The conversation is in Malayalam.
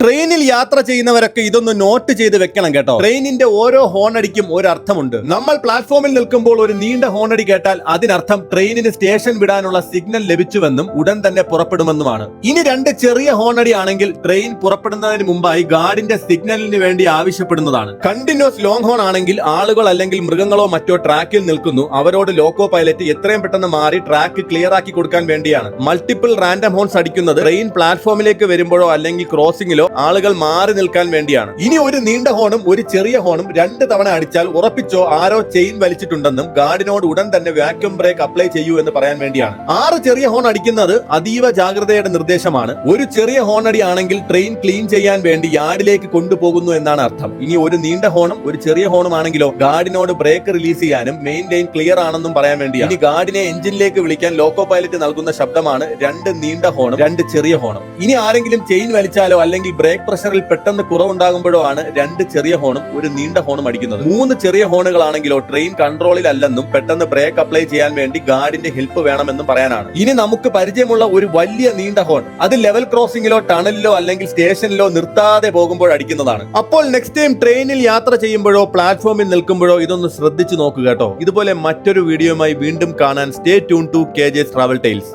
ട്രെയിനിൽ യാത്ര ചെയ്യുന്നവരൊക്കെ ഇതൊന്ന് നോട്ട് ചെയ്ത് വെക്കണം കേട്ടോ. ട്രെയിനിന്റെ ഓരോ ഹോണടിക്കും ഒരു അർത്ഥമുണ്ട്. നമ്മൾ പ്ലാറ്റ്ഫോമിൽ നിൽക്കുമ്പോൾ ഒരു നീണ്ട ഹോണടി കേട്ടാൽ അതിനർത്ഥം ട്രെയിനിന് സ്റ്റേഷൻ വിടാനുള്ള സിഗ്നൽ ലഭിച്ചുവെന്നും ഉടൻ തന്നെ പുറപ്പെടുമെന്നുമാണ്. ഇനി രണ്ട് ചെറിയ ഹോണടി ആണെങ്കിൽ ട്രെയിൻ പുറപ്പെടുന്നതിന് മുമ്പായി ഗാർഡിന്റെ സിഗ്നലിന് വേണ്ടി ആവശ്യപ്പെടുന്നതാണ്. കണ്ടിന്യൂസ് ലോങ് ഹോൺ ആണെങ്കിൽ ആളുകൾ അല്ലെങ്കിൽ മൃഗങ്ങളോ മറ്റോ ട്രാക്കിൽ നിൽക്കുന്നു, അവരോട് ലോക്കോ പൈലറ്റ് എത്രയും പെട്ടെന്ന് മാറി ട്രാക്ക് ക്ലിയർ ആക്കി കൊടുക്കാൻ വേണ്ടിയാണ്. മൾട്ടിപ്പിൾ റാൻഡം ഹോൺസ് അടിക്കുന്നത് ട്രെയിൻ പ്ലാറ്റ്ഫോമിലേക്ക് വരുമ്പോഴോ അല്ലെങ്കിൽ ക്രോസിംഗിലോ ആളുകൾ മാറി നിൽക്കാൻ വേണ്ടിയാണ്. ഇനി ഒരു നീണ്ട ഹോണും ഒരു ചെറിയ ഹോണും 2 തവണ അടിച്ചാൽ ഉറപ്പിച്ചോ ആരോ ചെയിൻ വലിച്ചിട്ടുണ്ടെന്നും ഗാർഡിനോട് ഉടൻ തന്നെ വാക്യൂം ബ്രേക്ക് അപ്ലൈ ചെയ്യൂ എന്ന് പറയാൻ വേണ്ടിയാണ്. 6 ചെറിയ ഹോൺ അടിക്കുന്നത് അതീവ ജാഗ്രതയുടെ നിർദ്ദേശമാണ്. ഒരു ചെറിയ ഹോൺ അടി ആണെങ്കിൽ ട്രെയിൻ ക്ലീൻ ചെയ്യാൻ വേണ്ടി യാർഡിലേക്ക് കൊണ്ടുപോകുന്നു എന്നാണ് അർത്ഥം. ഇനി ഒരു നീണ്ട ഹോണും ഒരു ചെറിയ ഹോണും ആണെങ്കിലോ ഗാർഡിനോട് ബ്രേക്ക് റിലീസ് ചെയ്യാനും മെയിൻ ലൈൻ ക്ലിയർ ആണെന്നും പറയാൻ വേണ്ടിയാണ്. ഇനി ഗാർഡിനെ എഞ്ചിനിലേക്ക് വിളിക്കാൻ ലോക്കോ പൈലറ്റ് നൽകുന്ന ശബ്ദമാണ് 2 നീണ്ട ഹോണും 2 ചെറിയ ഹോണും. ഇനി ആരെങ്കിലും ചെയിൻ വലിച്ചാലോ അല്ലെങ്കിൽ ബ്രേക്ക് പ്രഷറിൽ പെട്ടെന്ന് കുറവുണ്ടാകുമ്പോഴോ ആണ് 2 ചെറിയ ഹോണും ഒരു നീണ്ട ഹോണും അടിക്കുന്നത്. 3 ചെറിയ ഹോണുകളാണെങ്കിലോ ട്രെയിൻ കൺട്രോളിൽ അല്ലെന്നും പെട്ടെന്ന് ബ്രേക്ക് അപ്ലൈ ചെയ്യാൻ വേണ്ടി ഗാർഡിന്റെ ഹെൽപ്പ് വേണമെന്നും പറയാനാണ്. ഇനി നമുക്ക് പരിചയമുള്ള ഒരു വലിയ നീണ്ട ഹോൺ, അത് ലെവൽ ക്രോസിംഗിലോ ടണലിലോ അല്ലെങ്കിൽ സ്റ്റേഷനിലോ നിർത്താതെ പോകുമ്പോൾ അടിക്കുന്നതാണ്. അപ്പോൾ നെക്സ്റ്റ് ടൈം ട്രെയിനിൽ യാത്ര ചെയ്യുമ്പോഴോ പ്ലാറ്റ്ഫോമിൽ നിൽക്കുമ്പോഴോ ഇതൊന്ന് ശ്രദ്ധിച്ചു നോക്കുക കേട്ടോ. ഇതുപോലെ മറ്റൊരു വീഡിയോയുമായി വീണ്ടും കാണാൻ stay tune to KJ's Travel Tales.